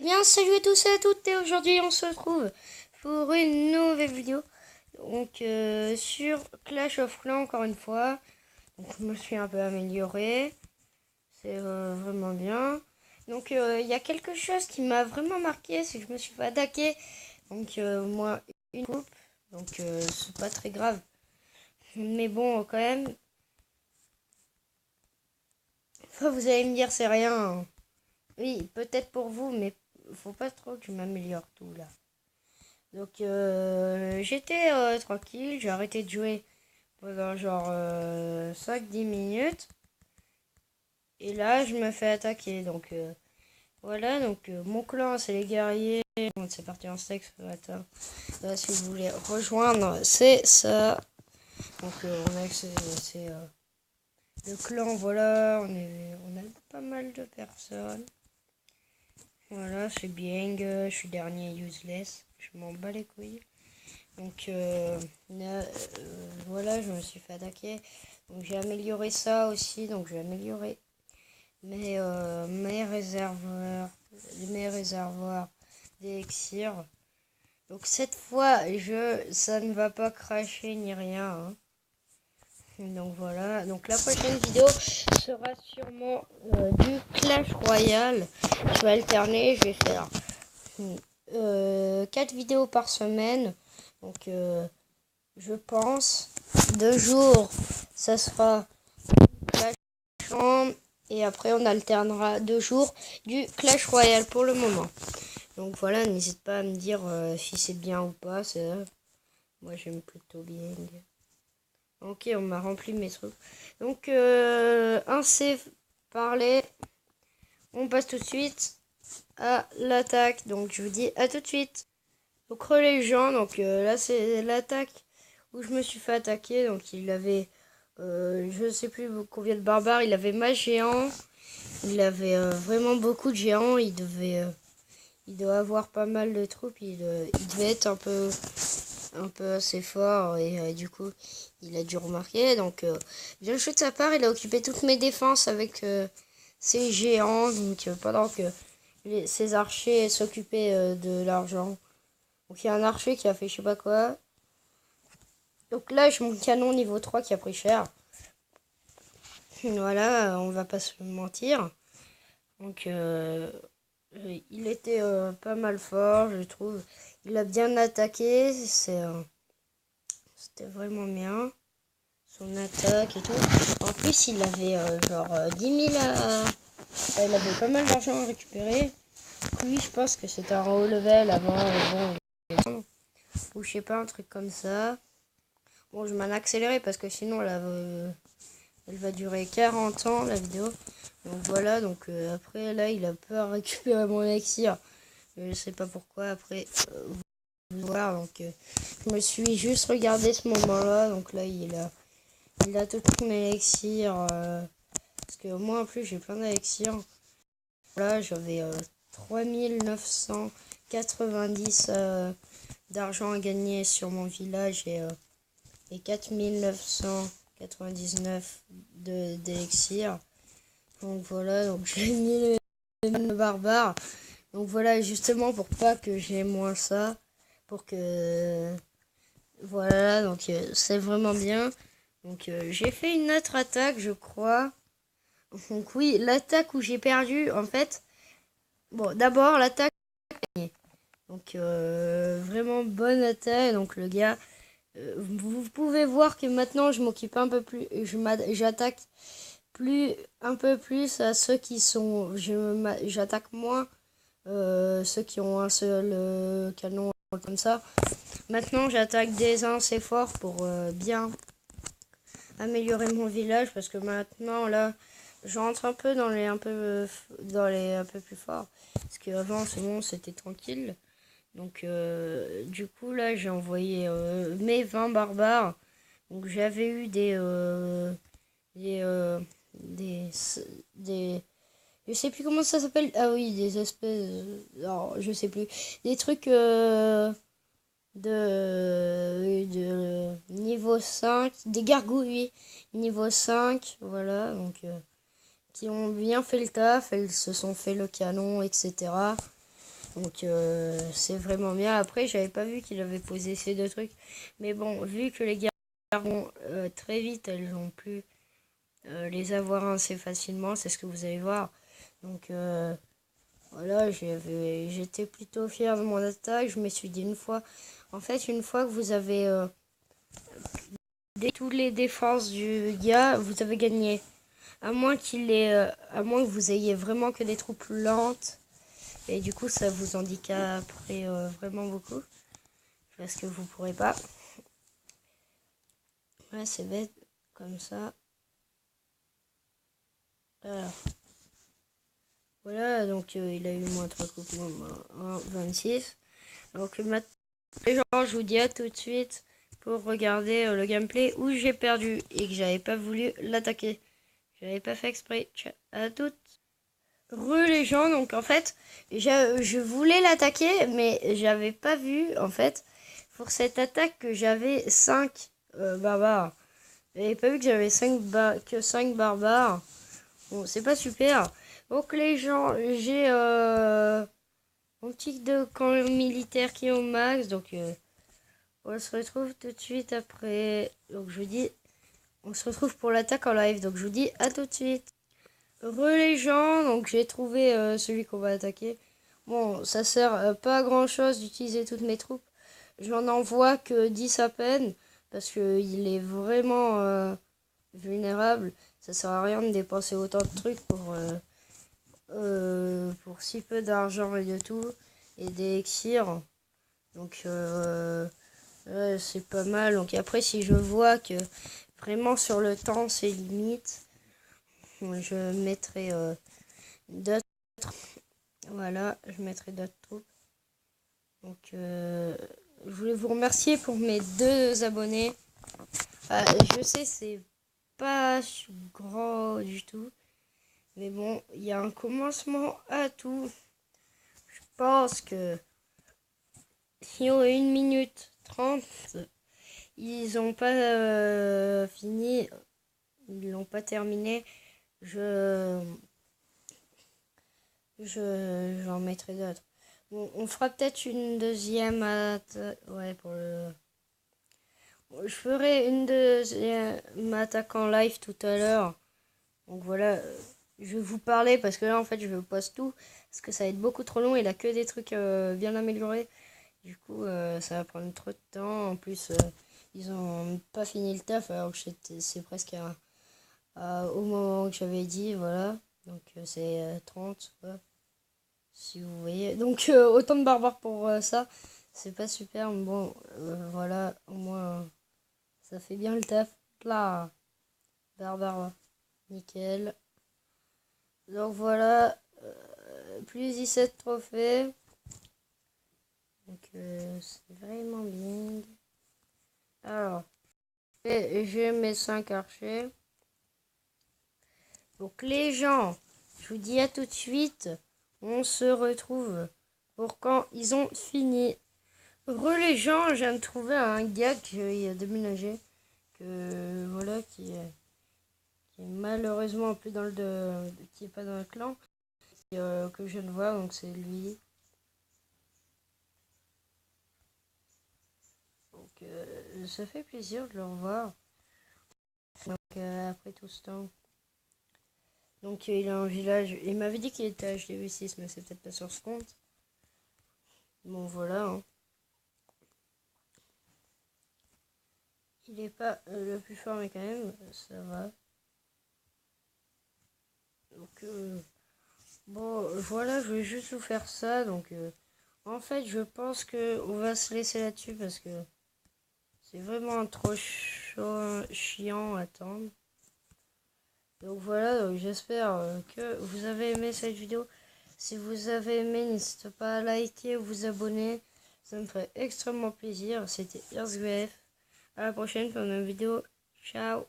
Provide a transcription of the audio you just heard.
Bien, salut à tous et à toutes, et aujourd'hui on se retrouve pour une nouvelle vidéo. Donc sur Clash of Clans encore une fois. Donc je me suis un peu amélioré, c'est vraiment bien. Donc il y a quelque chose qui m'a vraiment marqué, c'est que je me suis fait attaquer. Donc moi une coupe, donc c'est pas très grave. Mais bon quand même, enfin, vous allez me dire c'est rien, hein. Oui, peut-être pour vous, mais faut pas trop que je m'améliore tout là. Donc j'étais tranquille, j'ai arrêté de jouer pendant genre 5-10 minutes. Et là je me fais attaquer. Donc voilà, donc mon clan c'est les guerriers. C'est parti en steak ce matin. Là, si vous voulez rejoindre, c'est ça. Donc c'est le clan, voilà, on a pas mal de personnes. Voilà, c'est bien, je suis dernier useless, je m'en bats les couilles. Donc voilà, je me suis fait attaquer. Donc j'ai amélioré ça aussi. Donc j'ai amélioré mes réservoirs d'élixir. Donc cette fois, ça ne va pas cracher ni rien, hein. Donc voilà. Donc la prochaine vidéo sera sûrement du Clash Royale. Je vais alterner. Je vais faire 4 vidéos par semaine. Donc je pense 2 jours ça sera Clash Champ et après on alternera 2 jours du Clash Royale pour le moment. Donc voilà, n'hésite pas à me dire si c'est bien ou pas. Moi j'aime plutôt bien. Ok, on m'a rempli mes trucs. Donc un c'est parlé. On passe tout de suite à l'attaque. Donc je vous dis à tout de suite. Donc les gens, donc là c'est l'attaque où je me suis fait attaquer. Donc il avait, je sais plus combien de barbares, il avait mage géant, il avait vraiment beaucoup de géants, il doit avoir pas mal de troupes, il devait être un peu assez fort et du coup il a dû remarquer. Donc bien joué de sa part, il a occupé toutes mes défenses avec ses géants, donc pendant que ses archers s'occupaient de l'argent. Donc il y a un archer qui a fait je sais pas quoi. Donc là j'ai mon canon niveau 3 qui a pris cher. Voilà, on va pas se mentir. Donc il était pas mal fort, je trouve. Il a bien attaqué, c'était vraiment bien. Son attaque et tout. En plus il avait genre 10 000 à... il avait pas mal d'argent à récupérer. Oui, je pense que c'était un haut level avant. Bon, ou je sais pas, un truc comme ça. Bon, je m'en accéléré parce que sinon elle va durer 40 ans la vidéo. Donc voilà, donc après là il a peur de récupérer mon élixir. Je sais pas pourquoi après vous voir. Donc je me suis juste regardé ce moment là. Donc là il a tout mon élixir. Parce que moi en plus j'ai plein d'élixirs. Là j'avais 3990 d'argent à gagner sur mon village et 4999 d'élixir. Donc voilà, donc j'ai mis le barbare. Donc voilà, justement pour pas que j'ai moins ça. Pour que... Voilà, donc c'est vraiment bien. Donc j'ai fait une autre attaque, je crois. Donc oui, l'attaque où j'ai perdu, en fait... Bon, d'abord, l'attaque... Donc vraiment bonne attaque. Donc le gars... vous pouvez voir que maintenant je m'occupe un peu plus... J'attaque un peu plus à ceux qui sont... J'attaque moins ceux qui ont un seul canon comme ça. Maintenant j'attaque des uns assez forts pour bien améliorer mon village parce que maintenant là j'entre un peu dans les un peu plus forts parce qu'avant c'est bon, c'était tranquille. Donc du coup là j'ai envoyé mes 20 barbares. Donc j'avais eu des, euh, des, des je sais plus comment ça s'appelle. Ah oui, des espèces. Non, je sais plus. Des trucs de niveau 5. Des gargouilles niveau 5. Voilà. Donc, qui ont bien fait le taf. Elles se sont fait le canon, etc. Donc c'est vraiment bien. Après, j'avais pas vu qu'il avait posé ces deux trucs. Mais bon, vu que les guerres vont très vite, elles ont pu les avoir assez facilement. C'est ce que vous allez voir. Donc voilà, j'étais plutôt fier de mon attaque. Je me suis dit une fois, en fait, une fois que vous avez toutes les défenses du gars, vous avez gagné. À moins à moins que vous ayez vraiment que des troupes lentes. Et du coup, ça vous handicaperait vraiment beaucoup. Parce que vous pourrez pas. Ouais, c'est bête. Comme ça. Alors. Voilà, donc il a eu moins 3 coupes, moins 26. Donc maintenant, les gens, je vous dis à tout de suite pour regarder le gameplay où j'ai perdu et que j'avais pas voulu l'attaquer. J'avais pas fait exprès. Ciao à toutes. Les gens, donc en fait, je voulais l'attaquer, mais j'avais pas vu, en fait, pour cette attaque que j'avais 5 barbares. J'avais pas vu que j'avais que 5 barbares. Bon, c'est pas super. Donc les gens, j'ai mon tic de camp militaire qui est au max, donc on se retrouve tout de suite après. Donc je vous dis, on se retrouve pour l'attaque en live, donc je vous dis à tout de suite. Les gens, donc j'ai trouvé celui qu'on va attaquer. Bon, ça sert pas à grand chose d'utiliser toutes mes troupes. J'en envoie que 10 à peine, parce que il est vraiment vulnérable. Ça sert à rien de dépenser autant de trucs pour si peu d'argent et de tout. Et des elixirs. Donc c'est pas mal. Donc après, si je vois que vraiment sur le temps c'est limite, je mettrai d'autres. Voilà, je mettrai d'autres troupes. Donc je voulais vous remercier pour mes 2 abonnés. Je sais, c'est pas grand du tout. Mais bon, il y a un commencement à tout. Je pense que si on a 1 minute 30, ils ont pas fini. Ils l'ont pas terminé. J'en mettrai d'autres. Bon, on fera peut-être une deuxième ouais, pour le. Je ferai une deuxième attaque en live tout à l'heure. Donc voilà, je vais vous parler parce que là en fait je poste tout. Parce que ça va être beaucoup trop long. Il a que des trucs bien améliorés. Du coup, ça va prendre trop de temps. En plus, ils ont pas fini le taf alors que c'est presque au moment que j'avais dit. Voilà. Donc c'est 30. Ouais. Si vous voyez. Donc autant de barbares pour ça. C'est pas super. Mais bon, voilà. Au moins, ça fait bien le taf. Là, barbare. Nickel. Donc voilà. Plus 17 trophées. Donc c'est vraiment bien. Alors, j'ai mes 5 archers. Donc les gens, je vous dis à tout de suite. On se retrouve pour quand ils ont fini. Les gens, je viens de trouver un gars qui a déménagé. Que voilà, qui est malheureusement plus dans qui est pas dans le clan. Que je ne vois, donc c'est lui. Donc ça fait plaisir de le revoir. Donc après tout ce temps. Donc il a un village. Il m'avait dit qu'il était HDV6, mais c'est peut-être pas sur ce compte. Bon voilà. Hein. Il est pas le plus fort, mais quand même, ça va. Donc bon, voilà, je vais juste vous faire ça. Donc en fait, je pense que on va se laisser là-dessus parce que c'est vraiment trop chiant à attendre. Donc voilà, donc j'espère que vous avez aimé cette vidéo. Si vous avez aimé, n'hésitez pas à liker ou vous abonner. Ça me ferait extrêmement plaisir. C'était IrsVF. À la prochaine pour une vidéo. Ciao.